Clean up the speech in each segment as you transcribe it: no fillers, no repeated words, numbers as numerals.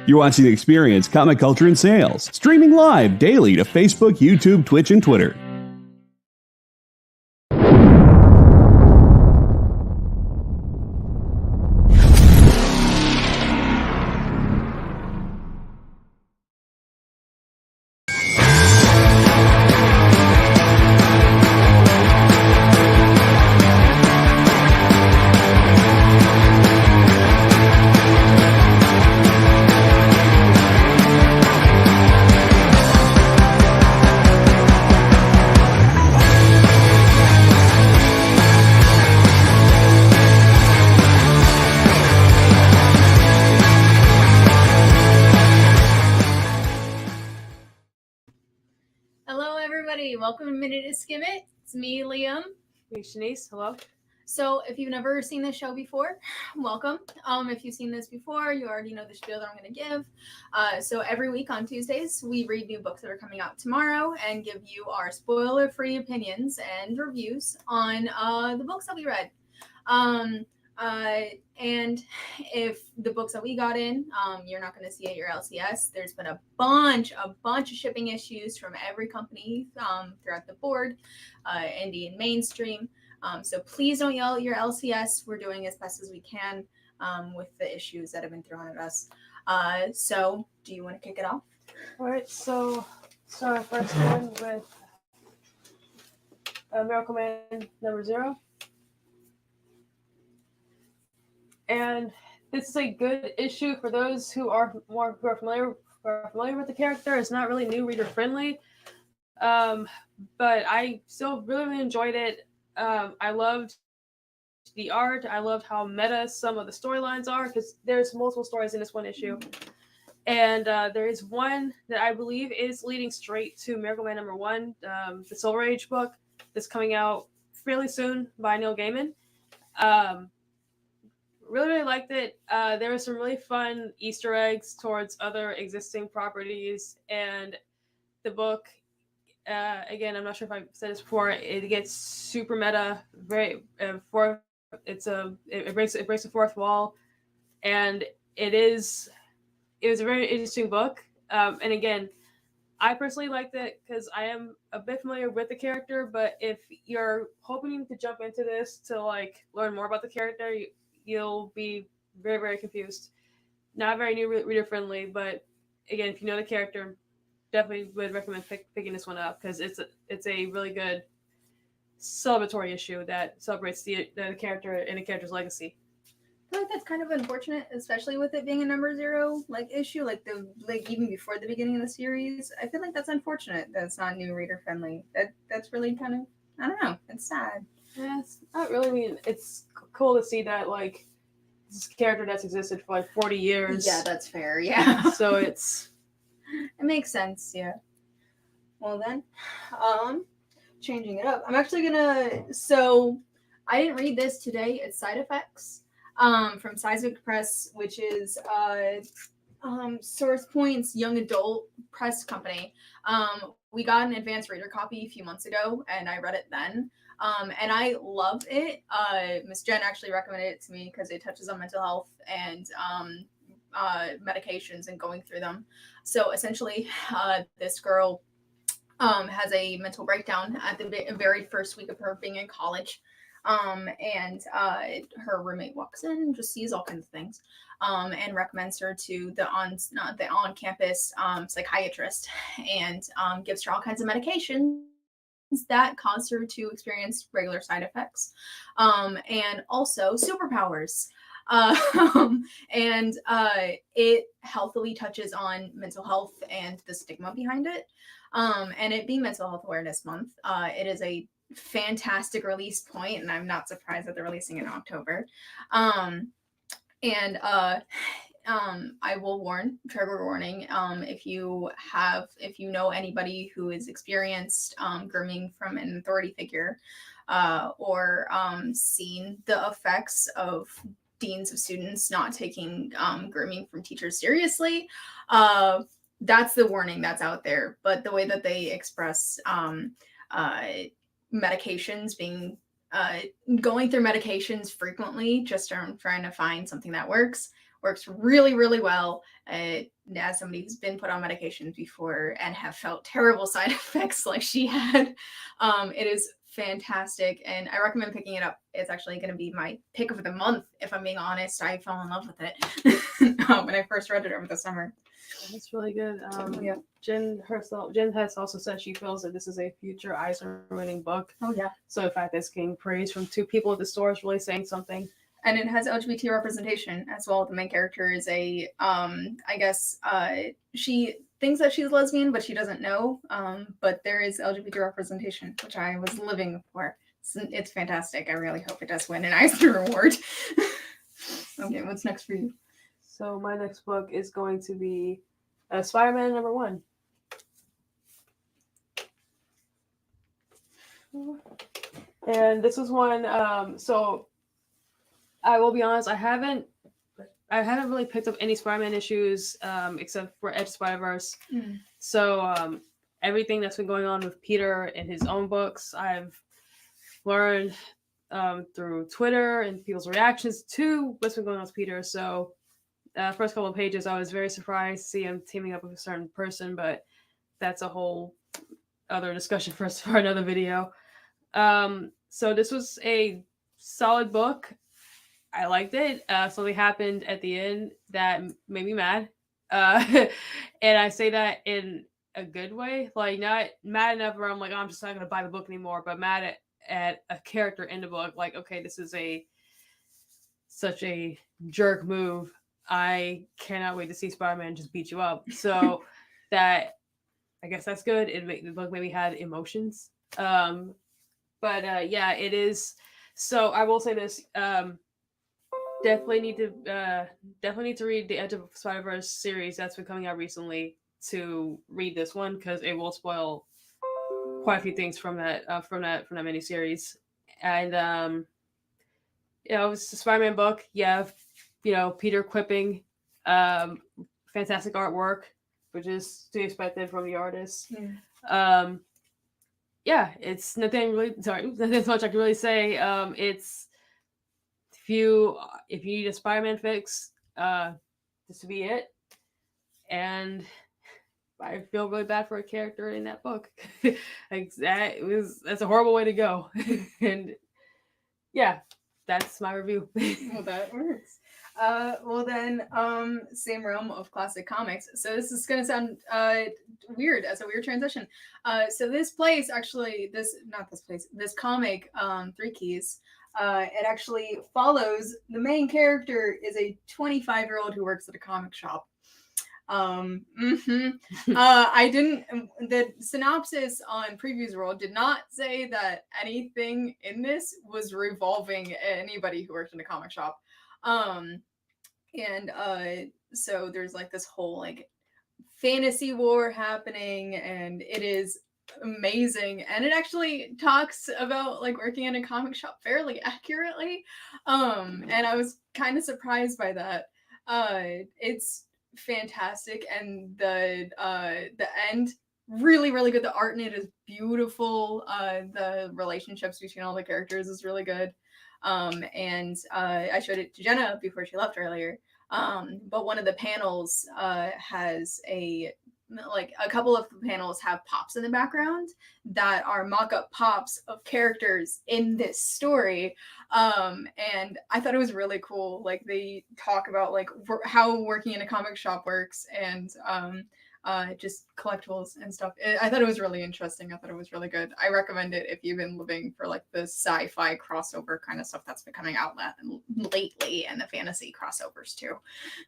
You're watching The Experience Comic Culture and Sales, streaming live daily to Facebook, YouTube, Twitch, and Twitter. Welcome to Minute To Skim It. It's me, Liam. Me, Shanice. Hello. So if you've never seen this show before, welcome. If you've seen this before, you already know the spiel that I'm going to give. So every week on Tuesdays, we read new books that are coming out tomorrow and give you our spoiler-free opinions and reviews on the books that we read. And if the books that we got in, you're not going to see at your LCS. There's been a bunch of shipping issues from every company throughout the board, indie and mainstream. So please don't yell at your LCS. We're doing as best as we can with the issues that have been thrown at us. So do you want to kick it off? All right. So our first one with Miracle Man #0. And this is a good issue for those who are familiar with the character. It's not really new reader friendly, but I still really enjoyed it. I loved the art. I loved how meta some of the storylines are, because there's multiple stories in this one issue, and there is one that I believe is leading straight to Miracle Man #1, the Silver Age book that's coming out fairly soon by Neil Gaiman. Really liked it. There were some really fun Easter eggs towards other existing properties, and the book, again, I'm not sure if I've said this before, it gets super meta. It breaks the fourth wall, and it was a very interesting book. And again, I personally liked it because I am a bit familiar with the character, but if you're hoping to jump into this to learn more about the character, you'll be very, very confused. Not very new reader friendly, but again, if you know the character, definitely would recommend picking this one up, because it's a really good celebratory issue that celebrates the character and the character's legacy. I feel like that's kind of unfortunate, especially with it being a #0 issue, even before the beginning of the series. I feel like that's unfortunate that it's not new reader friendly. That's really kind of, I don't know, it's sad. Yeah, it's not really. I mean, it's cool to see that this character that's existed for 40 years. Yeah, that's fair. Yeah. So it makes sense. Yeah. Well then, changing it up. I'm actually gonna. So I didn't read this today. It's Side Effects, from Seismic Press, which is Source Point's young adult press company. We got an advanced reader copy a few months ago, and I read it then. And I love it. Miss Jen actually recommended it to me because it touches on mental health and medications and going through them. So essentially, this girl has a mental breakdown at the very first week of her being in college. And her roommate walks in and just sees all kinds of things, and recommends her to the on-campus psychiatrist, and gives her all kinds of medications that cause her to experience regular side effects, and also superpowers. And it healthily touches on mental health and the stigma behind it. And it being Mental Health Awareness Month, it is a fantastic release point, and I'm not surprised that they're releasing it in October. I will warn, trigger warning, if you know anybody who has experienced grooming from an authority figure, or seen the effects of deans of students not taking grooming from teachers seriously, that's the warning that's out there. But the way that they express medications, going through medications frequently, just trying to find something that works, works really, really well. As somebody who's been put on medications before and have felt terrible side effects like she had, it is fantastic, and I recommend picking it up. It's actually going to be my pick of the month, if I'm being honest. I fell in love with it when I first read it over the summer. That's really good. Yeah. Jen has also said she feels that this is a future Eisner-winning book. Oh yeah. So the fact that it's getting praise from 2 people at the store is really saying something. And it has LGBT representation as well. The main character is I guess, she thinks that she's lesbian, but she doesn't know. But there is LGBT representation, which I was living for. It's fantastic. I really hope it does win an Eisner Award. Okay, what's next for you? So my next book is going to be SpiderMan #1. And this was one, so I will be honest, I haven't really picked up any Spider-Man issues except for Edge Spider-Verse. So everything that's been going on with Peter and his own books, I've learned through Twitter and people's reactions to what's been going on with Peter. So first couple of pages, I was very surprised to see him teaming up with a certain person, but that's a whole other discussion for another video. So this was a solid book. I liked it. Something happened at the end that made me mad. And I say that in a good way, like not mad enough where I'm like, oh, I'm just not going to buy the book anymore, but mad at a character in the book. Like, okay, this is such a jerk move. I cannot wait to see Spider-Man just beat you up. So that, I guess that's good. The book maybe had emotions. But yeah, it is. So I will say this. Definitely need to read the Edge of Spider-Verse series that's been coming out recently to read this one, because it will spoil quite a few things from that miniseries. And it's a Spider-Man book. Yeah, Peter quipping, fantastic artwork, which is to be expected from the artist. Yeah, it's nothing much I can really say. It's if you need a Spider-Man fix, this would be it. And I feel really bad for a character in that book. That's a horrible way to go. And yeah, that's my review. Well, that works. Well then, same realm of classic comics. So this is gonna sound weird, as a weird transition. So this comic, Three Keys, it actually follows the main character is a 25-year-old who works at a comic shop. The synopsis on Previews World did not say that anything in this was revolving anybody who worked in a comic shop. So there's like this whole like fantasy war happening, and it is amazing, and it actually talks about like working in a comic shop fairly accurately, and I was kind of surprised by that. It's fantastic, and the end, really, really good. The art in it is beautiful. The relationships between all the characters is really good. I showed it to Jenna before she left earlier. But one of the panels has a couple of the panels have pops in the background that are mock-up pops of characters in this story. And I thought it was really cool. Like they talk about like how working in a comic shop works, and just collectibles and stuff. I thought it was really interesting. I thought it was really good. I recommend it if you've been looking for like the sci-fi crossover kind of stuff that's been coming out lately, and the fantasy crossovers too.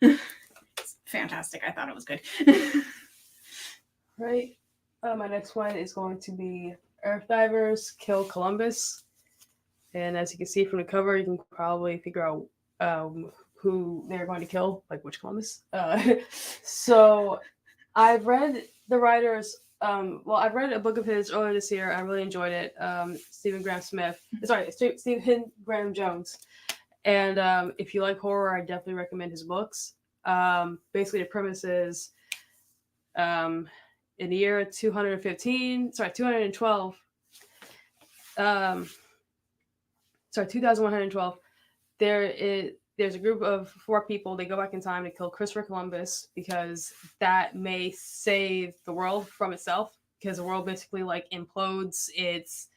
It's fantastic. I thought it was good. Right. My next one is going to be Earth Divers Kill Columbus. And as you can see from the cover, you can probably figure out who they're going to kill, like which Columbus. So I've read the writers. I've read a book of his earlier this year. I really enjoyed it. Stephen Graham Jones. And if you like horror, I definitely recommend his books. Basically, the premise is in the year 2012, 2112, there's a group of 4 people. They go back in time to kill Christopher Columbus because that may save the world from itself, because the world basically like implodes. It's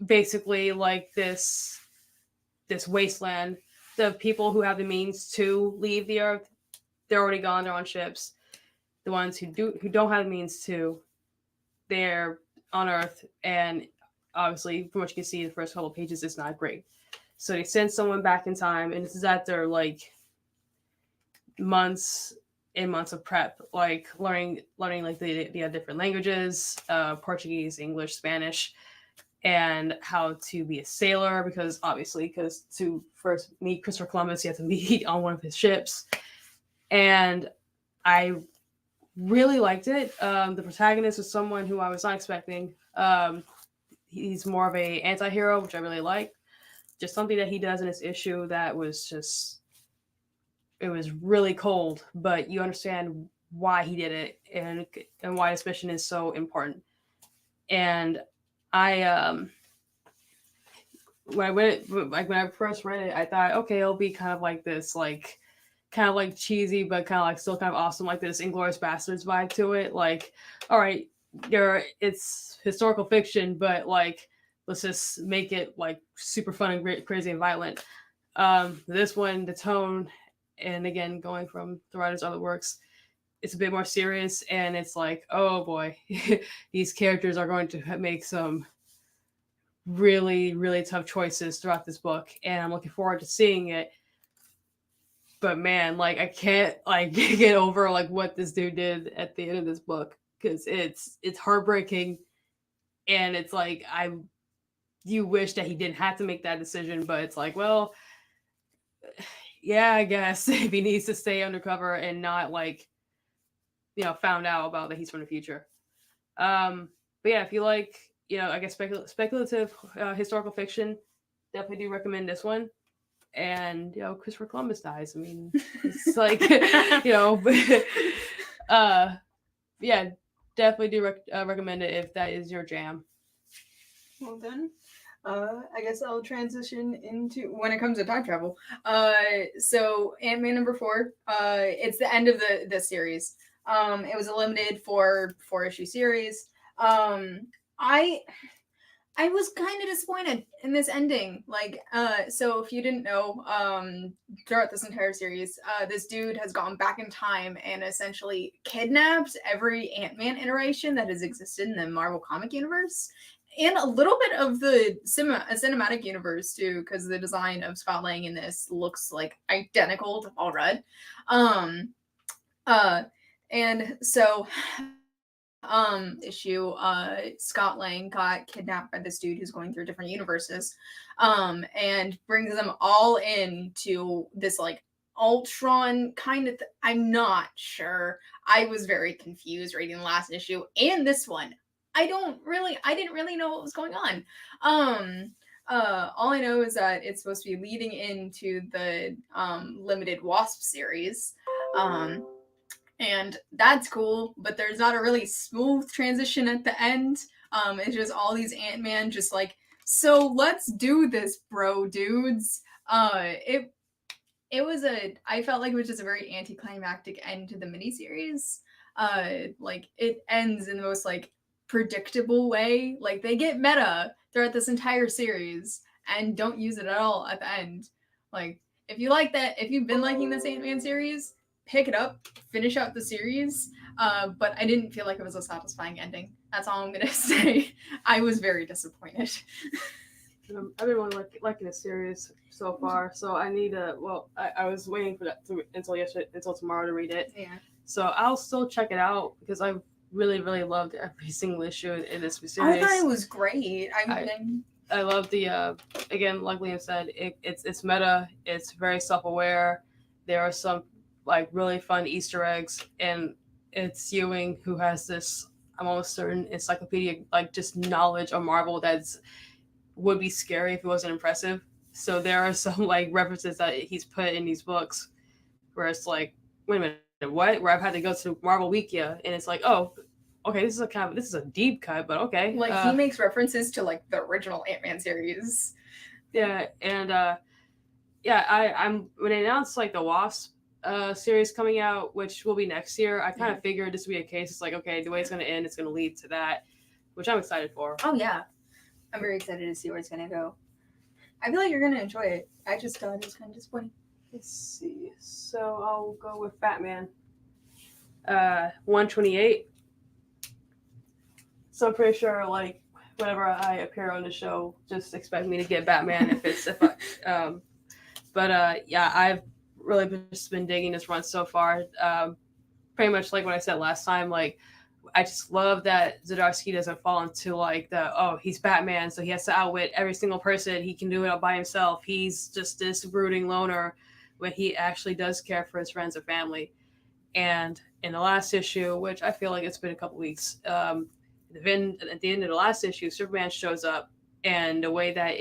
basically like this wasteland. The people who have the means to leave the earth, they're already gone. They're on ships. The ones who don't have the means to, they're on Earth, and obviously, from what you can see in the first couple of pages, it's not great. So they send someone back in time, and this is after like months and months of prep, like learning like the different languages, Portuguese, English, Spanish, and how to be a sailor, because to first meet Christopher Columbus, you have to meet on one of his ships. And I really liked it. The protagonist was someone who I was not expecting. He's more of a anti-hero, which I really like. Just something that he does in this issue that was just, it was really cold, but you understand why he did it and why this mission is so important. And I when I first read it, I thought, okay, it'll be kind of like this, like kind of like cheesy, but kind of like still kind of awesome, like this Inglourious Basterds vibe to it. Like, all right, it's historical fiction, but like let's just make it like super fun and great, crazy and violent. This one, the tone, and again, going from the writer's other works, it's a bit more serious, and it's like, oh boy, these characters are going to make some really, really tough choices throughout this book, and I'm looking forward to seeing it. But man, like I can't like get over like what this dude did at the end of this book, because it's heartbreaking, and it's like you wish that he didn't have to make that decision, but it's like, well, yeah, I guess if he needs to stay undercover and not like, found out about that he's from the future. But yeah, if you like, I guess speculative historical fiction, definitely do recommend this one. And Christopher Columbus dies. I mean, it's like yeah, definitely do recommend it if that is your jam. Well then, I guess I'll transition into when it comes to time travel. So Ant-Man number 4. It's the end of the series. It was a limited 4-issue series. I was kind of disappointed in this ending. Like, so if you didn't know, throughout this entire series, this dude has gone back in time and essentially kidnapped every Ant-Man iteration that has existed in the Marvel comic universe, and a little bit of the cinematic universe too, because the design of Scott Lang in this looks like identical to Paul Rudd. And so issue, Scott Lang got kidnapped by this dude who's going through different universes, and brings them all into this like Ultron kind of I'm not sure. I was very confused reading the last issue and this one. I didn't really know what was going on. All I know is that it's supposed to be leading into the limited Wasp series. And that's cool, but there's not a really smooth transition at the end. It's just all these Ant-Man just like, so let's do this, bro, dudes. I felt like it was just a very anticlimactic end to the miniseries. Like it ends in the most like predictable way. Like they get meta throughout this entire series and don't use it at all at the end. Like if you like that, if you've been liking this Ant-Man series, pick it up, finish out the series, but I didn't feel like it was a satisfying ending. That's all I'm gonna say. I was very disappointed. I've been really liking the series so far, so I need to. Well, I was waiting for that until tomorrow to read it. Yeah. So I'll still check it out because I really, really loved every single issue in this series. I thought it was great. I love the again, like Liam said, it's meta. It's very self-aware. There are some like really fun Easter eggs, and it's Ewing who has this, I'm almost certain, encyclopedia like just knowledge of Marvel that's would be scary if it wasn't impressive. So there are some like references that he's put in these books where it's like, wait a minute, what? Where I've had to go to Marvel Wikia, and it's like, oh, okay, this is a deep cut, but okay. Like he makes references to like the original Ant-Man series. Yeah, and I'm when they announced like the Wasp series coming out, which will be next year, I kind of figured this would be a case. It's like, okay, the way it's going to end, it's going to lead to that, which I'm excited for. Oh yeah, I'm very excited to see where it's going to go. I feel like you're going to enjoy it. I just thought it was kind of disappointing. Let's see. So I'll go with Batman. 128. So I'm pretty sure, like, whenever I appear on the show, just expect me to get Batman yeah, I've really just been digging this run so far. Pretty much like what I said last time, like, I just love that Zdarsky doesn't fall into like he's Batman, so he has to outwit every single person. He can do it all by himself. He's just this brooding loner when he actually does care for his friends and family. And in the last issue, which I feel like it's been a couple weeks, at the end of the last issue, Superman shows up, and the way that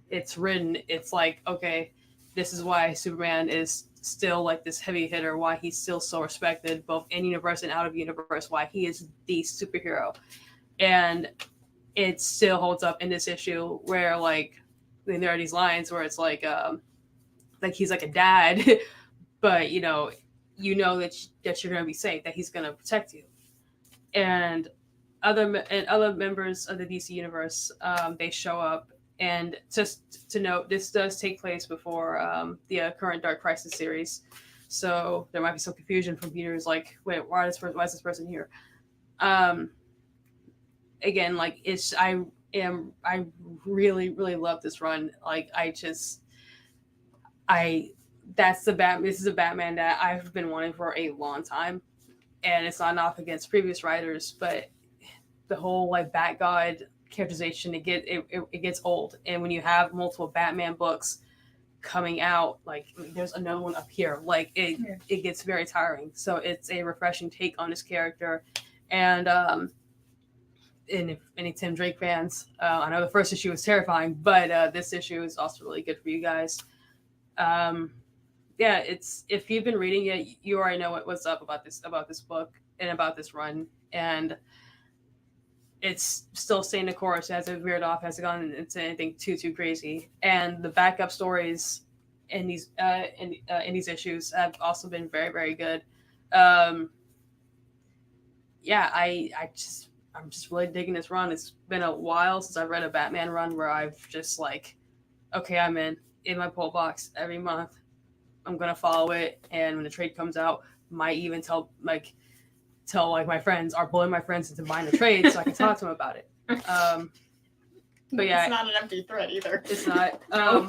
it's written, it's like, okay, this is why Superman is still like this heavy hitter, why he's still so respected both in universe and out of universe, why he is the superhero. And it still holds up in this issue where, like, I mean, there are these lines where it's like he's like a dad, but you know that you're going to be safe, that he's going to protect you. And other members of the DC universe, they show up. And just to note, this does take place before the current Dark Crisis series, so there might be some confusion from viewers, like, wait, why is this person here? Again, like, I really, really love this run. Like, this is a Batman that I've been wanting for a long time, and it's not enough against previous writers, but the whole like Bat God characterization, it gets old. And when you have multiple Batman books coming out, like, I mean, there's another one up here, like it gets very tiring. So it's a refreshing take on this character. And if any Tim Drake fans, I know the first issue was terrifying, but this issue is also really good for you guys. If you've been reading it, you already know what's up about this book and about this run. And it's still staying the course. It hasn't veered off, hasn't gone into anything too crazy. And the backup stories in these issues have also been very, very good. I'm just really digging this run. It's been a while since I've read a Batman run where I've just like, okay, I'm in my pull box every month. I'm gonna follow it, and when the trade comes out, might even tell my friends, or bully my friends into buying the trade so I can talk to them about it. But yeah, it's not an empty thread either. It's not. I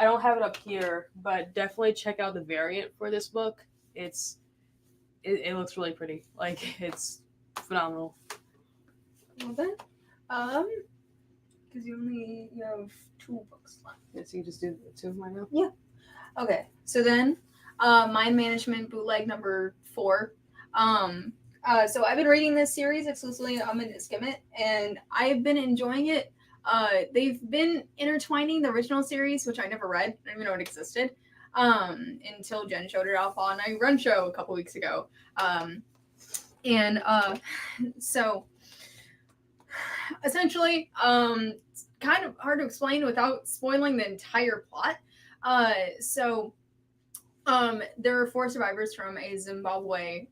don't have it up here, but definitely check out the variant for this book. It looks really pretty. Like, it's phenomenal. Well then, because you have 2 books left. Yeah, so you just do 2 of mine now? Yeah. Okay. So then, Mind Management bootleg number 4. So I've been reading this series exclusively on Minute To Skim It, and I've been enjoying it. They've been intertwining the original series, which I never read. I didn't even know it existed until Jen showed it off on a run show a couple weeks ago. So essentially, it's kind of hard to explain without spoiling the entire plot. There are 4 survivors from a Zimbabwe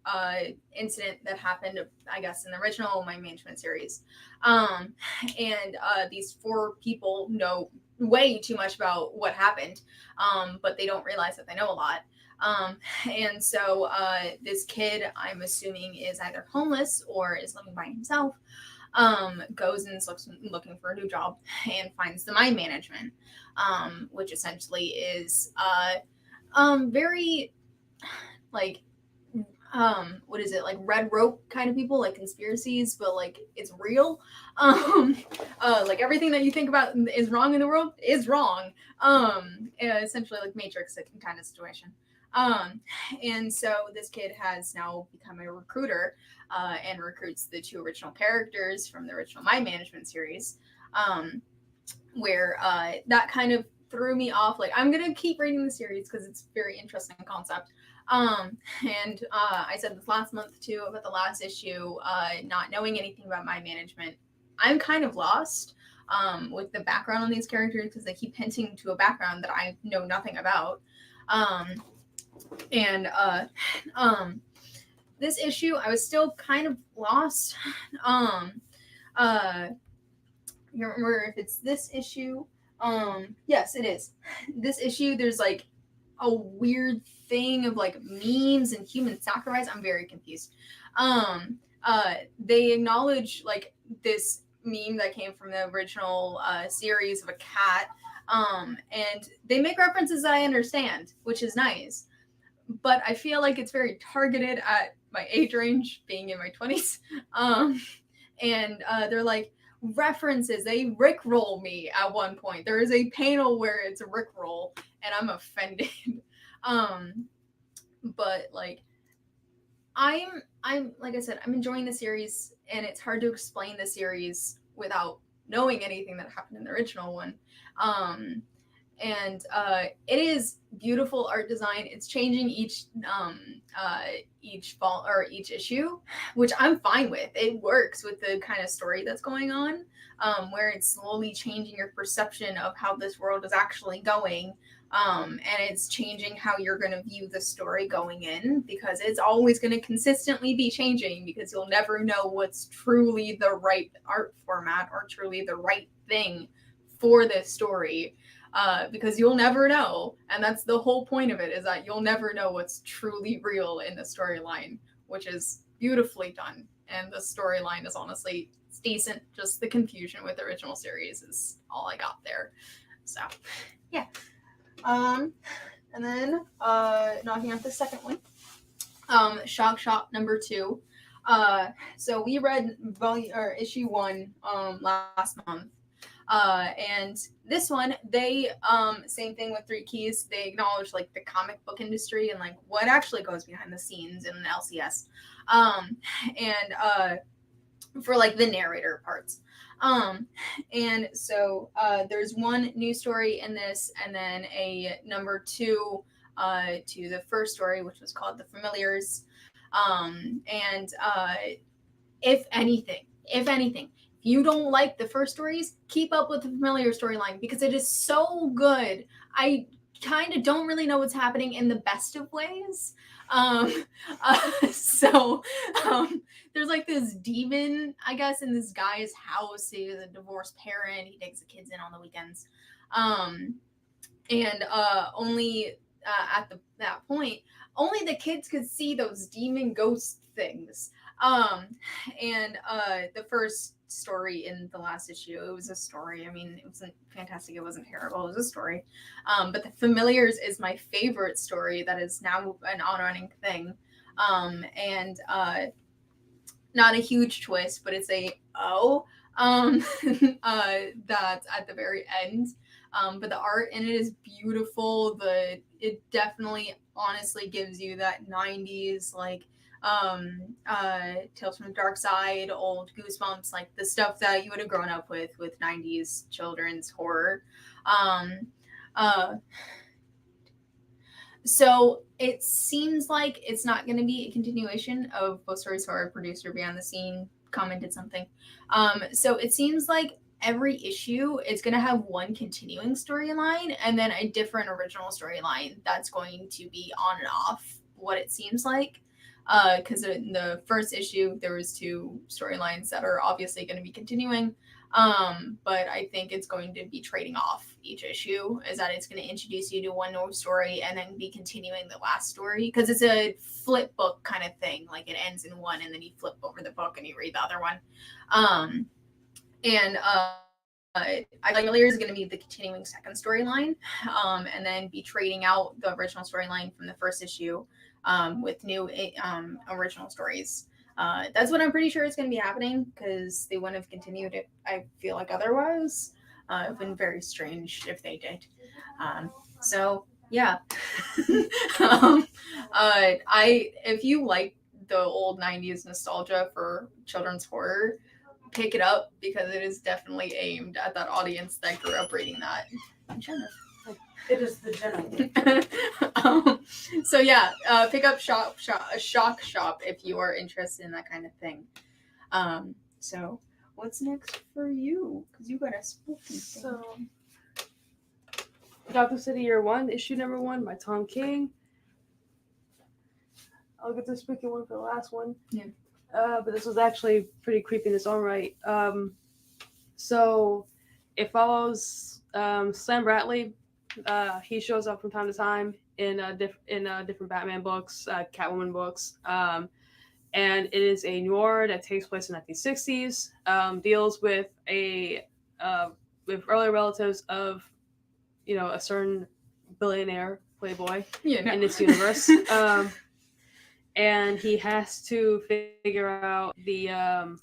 incident that happened, I guess, in the original Mind Management series. These 4 people know way too much about what happened, but they don't realize that they know a lot. This kid, I'm assuming, is either homeless or is living by himself, goes and looking for a new job and finds the Mind Management, which essentially is very like what is it, like red rope kind of people, like conspiracies, but like it's real. Like everything that you think about is wrong in the world is wrong. Essentially like Matrix kind of situation. And so this kid has now become a recruiter and recruits the 2 original characters from the original Mind Management series, where that kind of threw me off. Like, I'm gonna keep reading the series because it's very interesting concept. I said this last month too about the last issue, not knowing anything about Mind Management. I'm kind of lost. with the background on these characters, because they keep hinting to a background that I know nothing about. This issue, I was still kind of lost. You remember if it's this issue? Yes, it is. This issue, there's like a weird thing of like memes and human sacrifice. I'm very confused. They acknowledge like this meme that came from the original series of a cat. And they make references that I understand, which is nice. But I feel like it's very targeted at my age range, being in my 20s. And they're like, references, they rickroll me at one point. There is a panel where it's a rickroll and I'm offended. But like I'm like I said, I'm enjoying the series, and it's hard to explain the series without knowing anything that happened in the original one. And it is beautiful art design. It's changing each fall or each issue, which I'm fine with. It works with the kind of story that's going on, where it's slowly changing your perception of how this world is actually going. And it's changing how you're going to view the story going in, because it's always going to consistently be changing, because you'll never know what's truly the right art format or truly the right thing for this story. Because you'll never know, and that's the whole point of it, is that you'll never know what's truly real in the storyline, which is beautifully done. And the storyline is honestly, it's decent. Just the confusion with the original series is all I got there. So, yeah. And then knocking out the second one, Shock Shop number 2. So we read issue 1 last month. And this one, they same thing with 3 Keys. They acknowledge like the comic book industry and like what actually goes behind the scenes in an LCS. And for like the narrator parts. And so there's one new story in this, and then a number 2 to the first story, which was called The Familiars. And if anything, if you don't like the first stories, keep up with the Familiar storyline, because it is so good. I kind of don't really know what's happening in the best of ways. So there's like this demon, I guess, in this guy's house. He's a divorced parent. He takes the kids in on the weekends. And only at that point, only the kids could see those demon ghost things. And the first story in the last issue, it was a story. I mean, it wasn't fantastic, it wasn't terrible, it was a story. But The Familiars is my favorite story that is now an on-running thing. And not a huge twist, but it's that's at the very end. But the art in it is beautiful. It definitely honestly gives you that 90s like Tales from the Dark Side, old Goosebumps, like the stuff that you would have grown up with 90s children's horror. So it seems like it's not going to be a continuation of Both Stories Horror. Producer Beyond the Scene commented something. So it seems like every issue is going to have one continuing storyline and then a different original storyline that's going to be on and off, what it seems like. Because in the first issue, there was 2 storylines that are obviously going to be continuing. But I think it's going to be trading off each issue, is that it's going to introduce you to one new story and then be continuing the last story, because it's a flip book kind of thing. Like it ends in one and then you flip over the book and you read the other one. Familiar is going to be the continuing second storyline, and then be trading out the original storyline from the first issue with new original stories. That's what I'm pretty sure is going to be happening, because they wouldn't have continued it, I feel like, otherwise. It would have been very strange if they did. So, yeah. If you like the old 90s nostalgia for children's horror, pick it up, because it is definitely aimed at that audience that grew up reading that. It is the general. So yeah, pick up Shock Shop if you are interested in that kind of thing. So what's next for you? Because you got a spooky thing. So, Gotham City Year 1, issue number 1 by Tom King. I'll get the spooky one for the last one. Yeah. But this was actually pretty creepy in its own right. So it follows Sam Bradley. He shows up from time to time in different Batman books, Catwoman books. And it is a noir that takes place in the 1960s. Deals with with early relatives of, a certain billionaire playboy in this universe. And he has to figure out the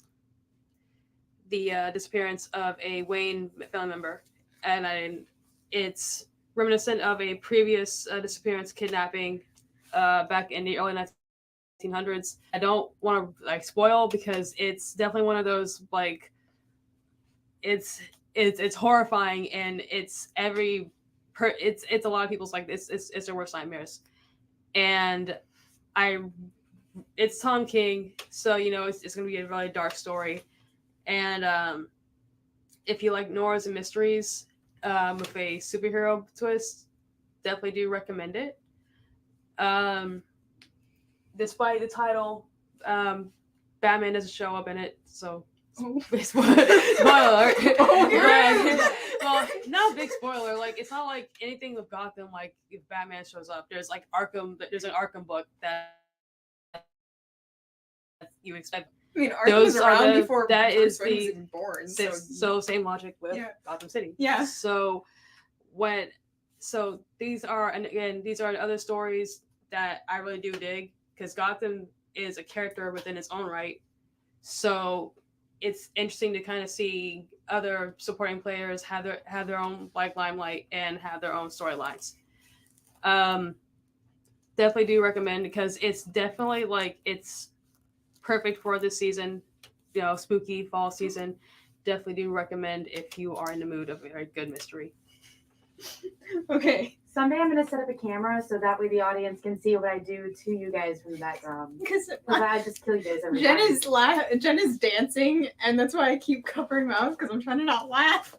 disappearance of a Wayne family member, and it's reminiscent of a previous disappearance, kidnapping, back in the early 1900s. I don't want to spoil, because it's definitely one of those it's horrifying, and it's a lot of people's it's their worst nightmares, and it's Tom King, so it's going to be a really dark story. And if you like noirs and mysteries with a superhero twist, definitely do recommend it. Despite the title, Batman doesn't show up in it, so spoiler alert. Well, not a big spoiler. It's not like anything with Gotham. If Batman shows up, there's Arkham. There's an Arkham book that you expect. I mean, Arkham was around before Bruce Wayne was even born. So same logic with Gotham City. Yeah. So these are other stories that I really do dig, because Gotham is a character within its own right. So it's interesting to kind of see other supporting players have their own limelight and have their own storylines. Definitely do recommend, because it's definitely it's perfect for this season, spooky fall season. Definitely do recommend if you are in the mood of a very good mystery. Okay. Someday I'm going to set up a camera so that way the audience can see what I do to you guys from the background. Because I just kill you guys every time. Jen is dancing, and that's why I keep covering my mouth, because I'm trying to not laugh.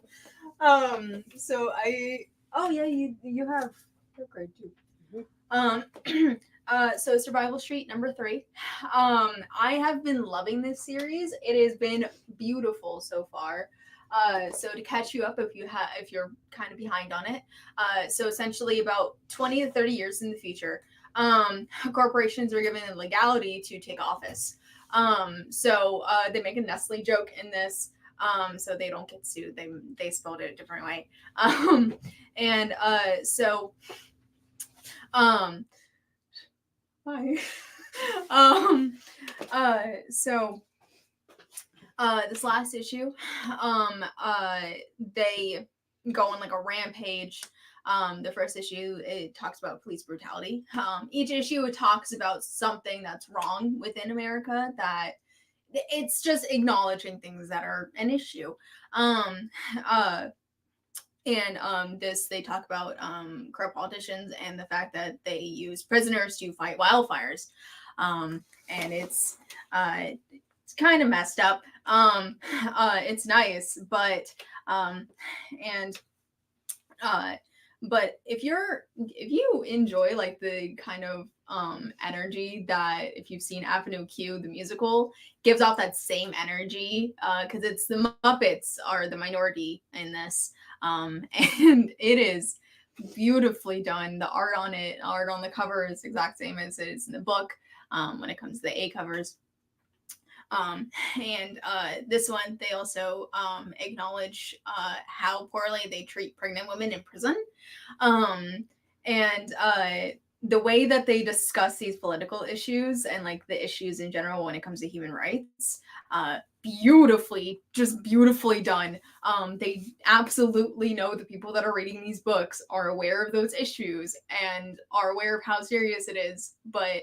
So you have your grade too. So Survival Street number 3. I have been loving this series. It has been beautiful so far. So to catch you up, if you're kind of behind on it, so essentially about 20 to 30 years in the future, corporations are given the legality to take office. So they make a Nestle joke in this, so they don't get sued. They spelled it a different way. This last issue, they go on a rampage. The first issue, it talks about police brutality. Each issue, it talks about something that's wrong within America, that it's just acknowledging things that are an issue. They talk about corrupt politicians and the fact that they use prisoners to fight wildfires. And it's kind of messed up. It's nice, but if you enjoy the kind of energy that, if you've seen Avenue Q, the musical, gives off that same energy, because it's the Muppets are the minority in this, and it is beautifully done. The art on the cover is the exact same as it is in the book, when it comes to the A covers. This one, they also acknowledge how poorly they treat pregnant women in prison. The way that they discuss these political issues and the issues in general when it comes to human rights, beautifully done. They absolutely know the people that are reading these books are aware of those issues and are aware of how serious it is, but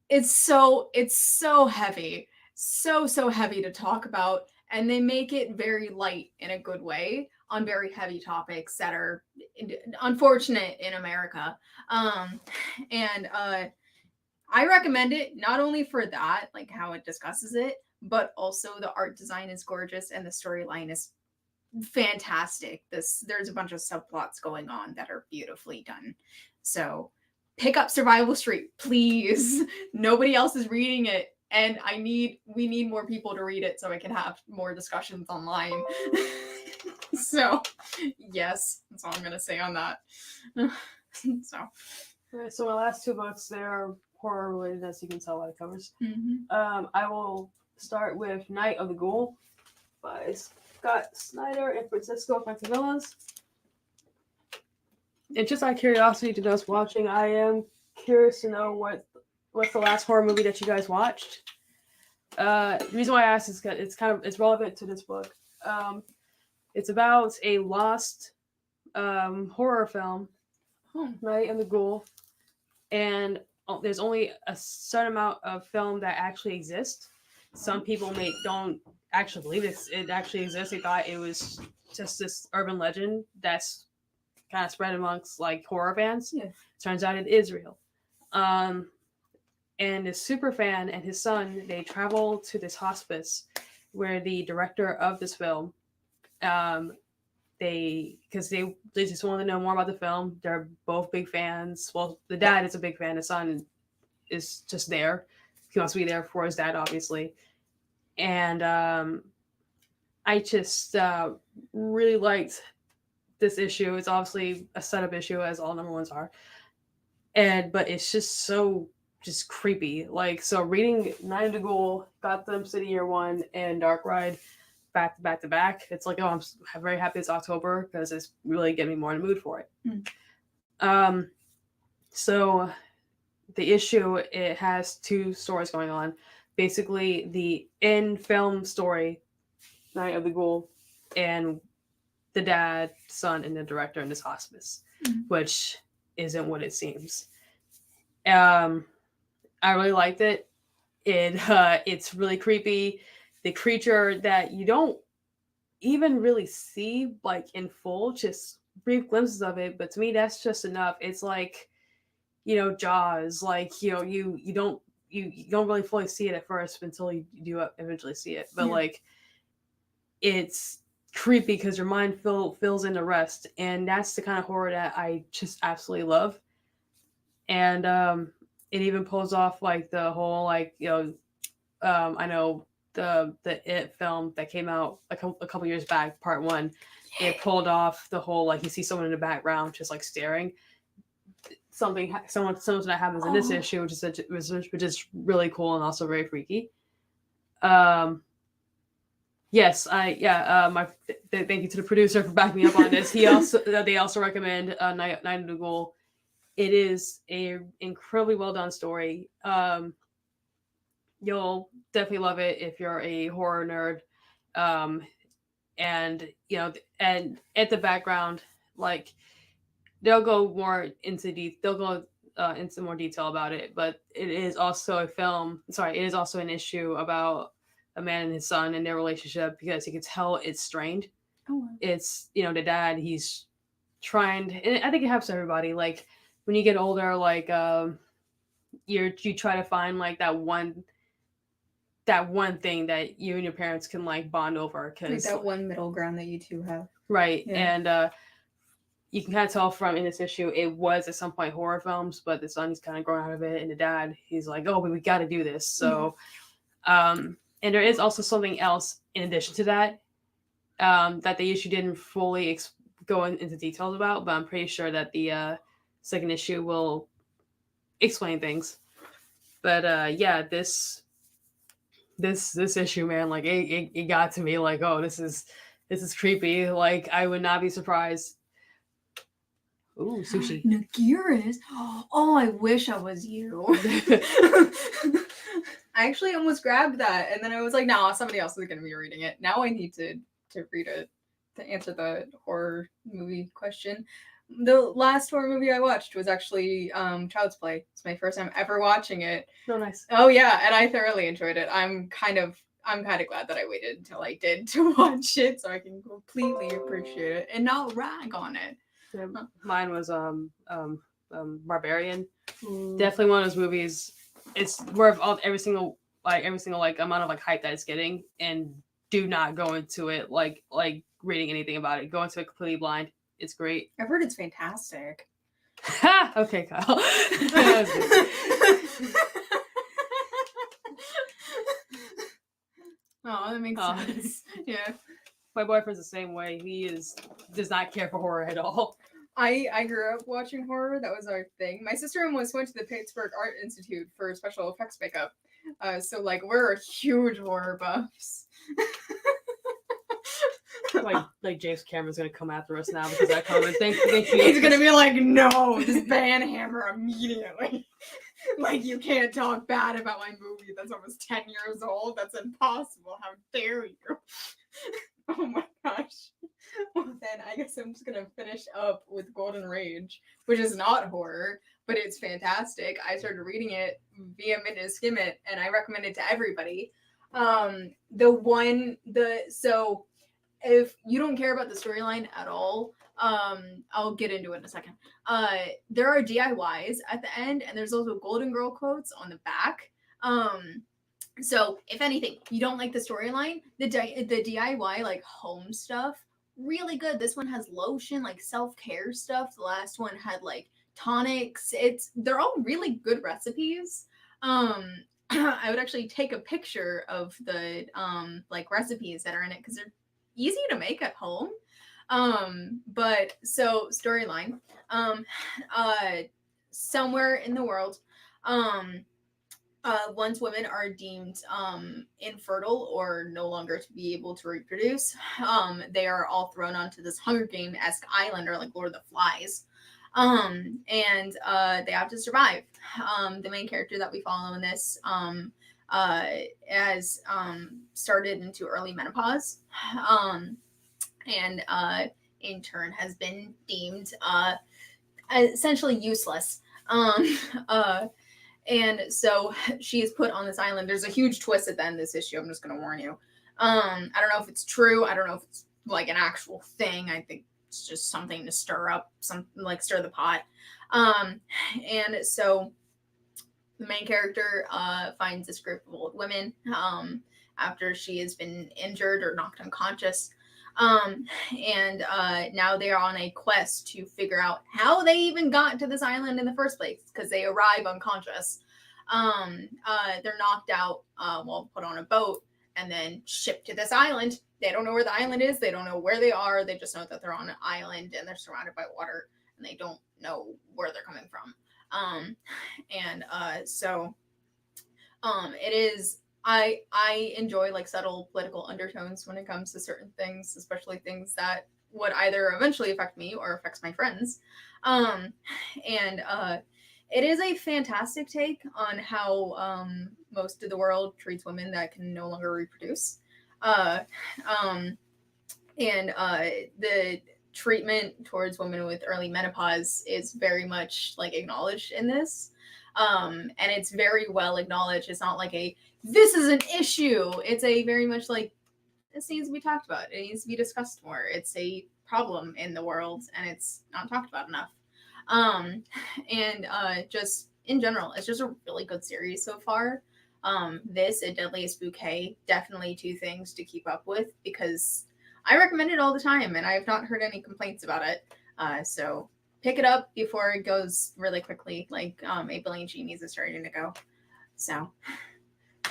it's so heavy. So heavy to talk about, and they make it very light in a good way on very heavy topics that are unfortunate in America. I recommend it not only for that, how it discusses it, but also the art design is gorgeous and the storyline is fantastic. There's a bunch of subplots going on that are beautifully done. So pick up Survival Street, please. Nobody else is reading it, and we need more people to read it so I can have more discussions online. So yes, that's all I'm gonna say on that. So Alright, so my last 2 books, they're horror related, as you can tell by the covers. mm-hmm. I will start with Night of the Ghoul by Scott Snyder and Francisco Fantavillas. And just out of curiosity to those watching, I am curious to know what's the last horror movie that you guys watched. The reason why I asked is because it's relevant to this book. It's about a lost horror film, Night of the Ghoul, and there's only a certain amount of film that actually exists. Some people don't actually believe it actually exists. They thought it was just this urban legend that's kind of spread amongst like horror fans. Yeah. Turns out it is real. And this super fan and his son, they travel to this hospice where the director of this film, they just want to know more about the film. They're both big fans. Well, the dad is a big fan. The son is just there. He wants to be there for his dad, obviously. And I just really liked this issue. It's obviously a setup issue, as all number ones are. But it's just so just creepy. Like, so reading Night of the Ghoul, Gotham City Year One, and Dark Ride back to back, it's like, oh, I'm very happy it's October because it's really getting me more in the mood for it. So the issue, it has 2 stories going on. Basically, the in-film story, Night of the Ghoul, and the dad, son, and the director in this hospice, which isn't what it seems. I really liked it. It's really creepy. The creature that you don't even really see like in full, just brief glimpses of it, but to me that's just enough. It's like, Jaws, like, you don't really fully see it at first until you do eventually see it. But like, it's creepy because your mind fills in the rest, and that's the kind of horror that I just absolutely love. And it even pulls off like the whole I know the It film that came out a couple years back, part 1. It pulled off the whole like you see someone in the background just like staring. Something that happens in this issue, which is really cool and also very freaky. Yes, thank you to the producer for backing me up on this. They also recommend Night of the Ghoul. It is a incredibly well done story. You'll definitely love it if you're a horror nerd. And at the background, like they'll go more into into more detail about it, but it is also an issue about a man and his son and their relationship, because you can tell it's strained. It's, the dad, he's trying, and I think it happens to everybody. Like when you get older, like you try to find like that one thing that you and your parents can like bond over, because like that one middle ground that you two have, right? Yeah. And you can kind of tell from in this issue, it was at some point horror films, but the son, he's kind of grown out of it, and the dad, he's like, oh, but we got to do this. So and there is also something else in addition to that, that the issue didn't fully go into details about, but I'm pretty sure that the second issue will explain things. But yeah, this issue, man, like it got to me, like, oh, this is creepy. Like, I would not be surprised. Ooh, sushi. Nagira's. Oh, I wish I was you. I actually almost grabbed that, and then I was like, no, somebody else is going to be reading it. Now I need to read it to answer the horror movie question. The last horror movie I watched was actually Child's Play. It's my first time ever watching it. Oh, nice. Oh yeah, and I thoroughly enjoyed it. I'm kind of glad that I waited until I did to watch it, so I can completely appreciate it and not rag on it. Yeah, mine was Barbarian. Definitely one of those movies. It's where every single like every single like amount of like hype that it's getting, and do not go into it like reading anything about it. Go into it completely blind. It's great. I've heard it's fantastic. Okay, Kyle. Oh, that makes sense. Yeah. My boyfriend's the same way. He does not care for horror at all. I grew up watching horror. That was our thing. My sister almost went to the Pittsburgh Art Institute for special effects makeup. So like we're huge horror buffs. like James Cameron's gonna come after us now because I comment. Thank you. He's gonna be like, no, just ban Hammer immediately. Like, you can't talk bad about my movie that's almost 10 years old. That's impossible. How dare you? Oh my gosh. Well, then I guess I'm just gonna finish up with Golden Rage, which is not horror, but it's fantastic. I started reading it via Minute To Skim It, and I recommend it to everybody. So if you don't care about the storyline at all, I'll get into it in a second. There are DIYs at the end, and there's also Golden Girl quotes on the back. So if anything, you don't like the storyline, the DIY like home stuff, really good. This one has lotion, like self-care stuff. The last one had like tonics. They're all really good recipes. I would actually take a picture of the like recipes that are in it because they're easy to make at home. But so storyline, somewhere in the world, once women are deemed infertile or no longer to be able to reproduce, they are all thrown onto this Hunger Game-esque island, or like Lord of the Flies. And they have to survive. The main character that we follow in this has started into early menopause, and in turn has been deemed essentially useless. And so she is put on this island. There's a huge twist at the end of this issue. I'm just going to warn you. I don't know if it's true. I don't know if it's like an actual thing. I think it's just something to stir the pot. And so the main character finds this group of old women after she has been injured or knocked unconscious. And now they are on a quest to figure out how they even got to this island in the first place, because they arrive unconscious. They're knocked out, put on a boat and then shipped to this island. They don't know where the island is. They don't know where they are. They just know that they're on an island and they're surrounded by water, and they don't know where they're coming from. It is, I enjoy like subtle political undertones when it comes to certain things, especially things that would either eventually affect me or affects my friends. It is a fantastic take on how most of the world treats women that can no longer reproduce. The treatment towards women with early menopause is very much like acknowledged in this. And it's very well acknowledged. It's not like this is an issue. It's a very much like, this needs to be talked about. It needs to be discussed more. It's a problem in the world and it's not talked about enough. Just in general, it's just a really good series so far. This and Deadliest Bouquet, definitely two things to keep up with, because I recommend it all the time and I have not heard any complaints about it. So pick it up before it goes really quickly, like 8 Billion Genies is starting to go. So,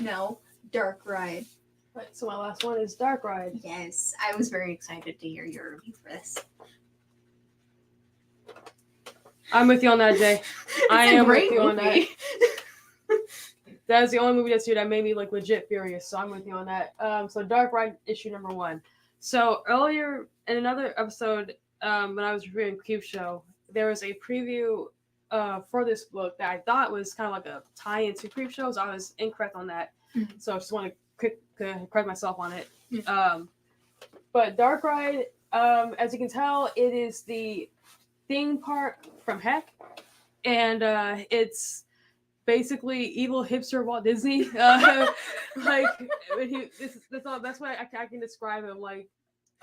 no, Dark Ride. Right, so my last one is Dark Ride. Yes, I was very excited to hear your review for this. I'm with you on that, Jay. I am with you on that. That is the only movie this year that made me like legit furious, so I'm with you on that. So Dark Ride issue number 1. So earlier in another episode, when I was reviewing Cube Show, there was a preview for this book that I thought was kind of like a tie-in to Creep Show, so I was incorrect on that. Mm-hmm. So I just want to correct myself on it. Mm-hmm. But Dark Ride, as you can tell, it is the theme park from Heck, and it's basically evil hipster Walt Disney. That's why I can describe him, like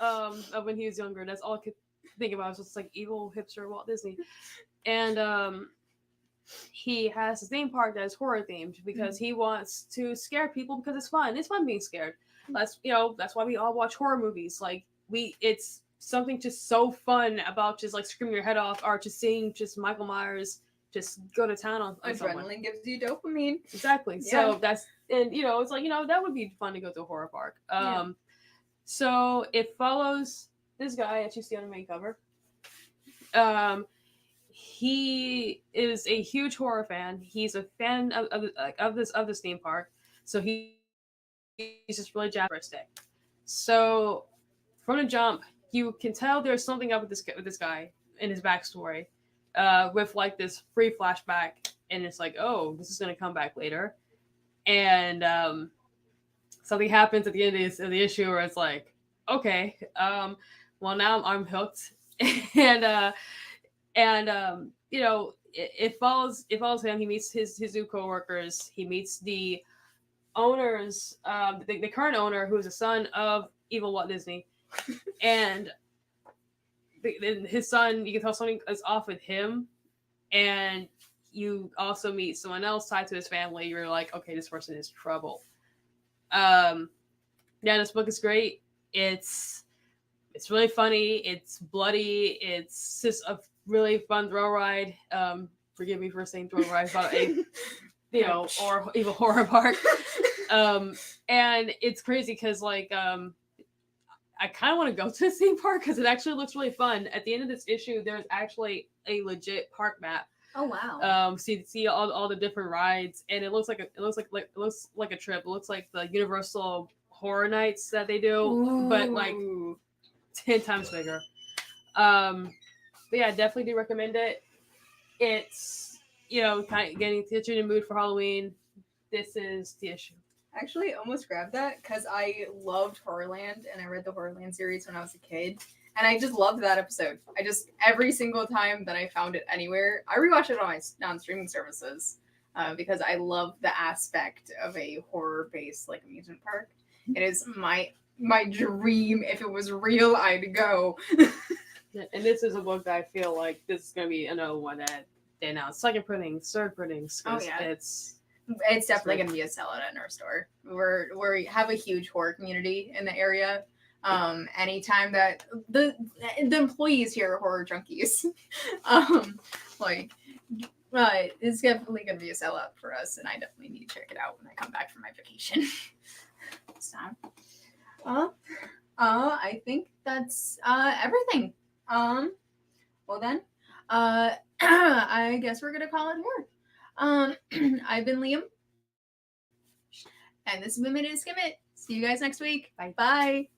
of when he was younger. That's all I could think about. It was just like evil hipster Walt Disney. And he has a theme park that is horror themed because he wants to scare people because it's fun. It's fun being scared. That's why we all watch horror movies. Like it's something just so fun about just like screaming your head off or just seeing just Michael Myers just go to town on someone. Adrenaline gives you dopamine. Exactly. So it's like, that would be fun to go to a horror park. So it follows this guy that you see on the main cover. He is a huge horror fan. He's a fan of this theme park. So he's just really jazzed for a stick. So from the jump, you can tell there's something up with this guy in his backstory, with like this free flashback, and it's like, oh, this is gonna come back later, and something happens at the end of the issue where it's like, okay, well now I'm hooked, and it follows him. He meets his new coworkers. He meets the owners, the current owner, who is the son of evil Walt Disney, and his son. You can tell something is off with him, and you also meet someone else tied to his family. You're like, okay, this person is trouble. This book is great. It's really funny. It's bloody. It's just a really fun thrill ride. Forgive me for saying thrill ride about a or even horror park. And it's crazy because I kind of want to go to the theme park because it actually looks really fun. At the end of this issue, there's actually a legit park map. Oh wow! So you see all the different rides, and it looks like a trip. It looks like the Universal Horror Nights that they do, but like 10 times bigger. But yeah, I definitely do recommend it. It's kind of getting you in the mood for Halloween. This is the issue. Actually, almost grabbed that because I loved Horrorland, and I read the Horrorland series when I was a kid, and I just loved that episode. Every single time that I found it anywhere, I rewatched it on my non-streaming services because I love the aspect of a horror-based amusement park. It is my dream. If it was real, I'd go. And this is a book that I feel like this is going to be another one that they announced second printings, third printings. Oh yeah, it's definitely going to be a sellout at our store. We have a huge horror community in the area. Anytime that the employees here are horror junkies, it's definitely going to be a sellout for us, and I definitely need to check it out when I come back from my vacation. So, I think that's everything. Well then, I guess we're gonna call it here. I've been Liam, and this has been Minute To Skim It. See you guys next week. Bye. Bye.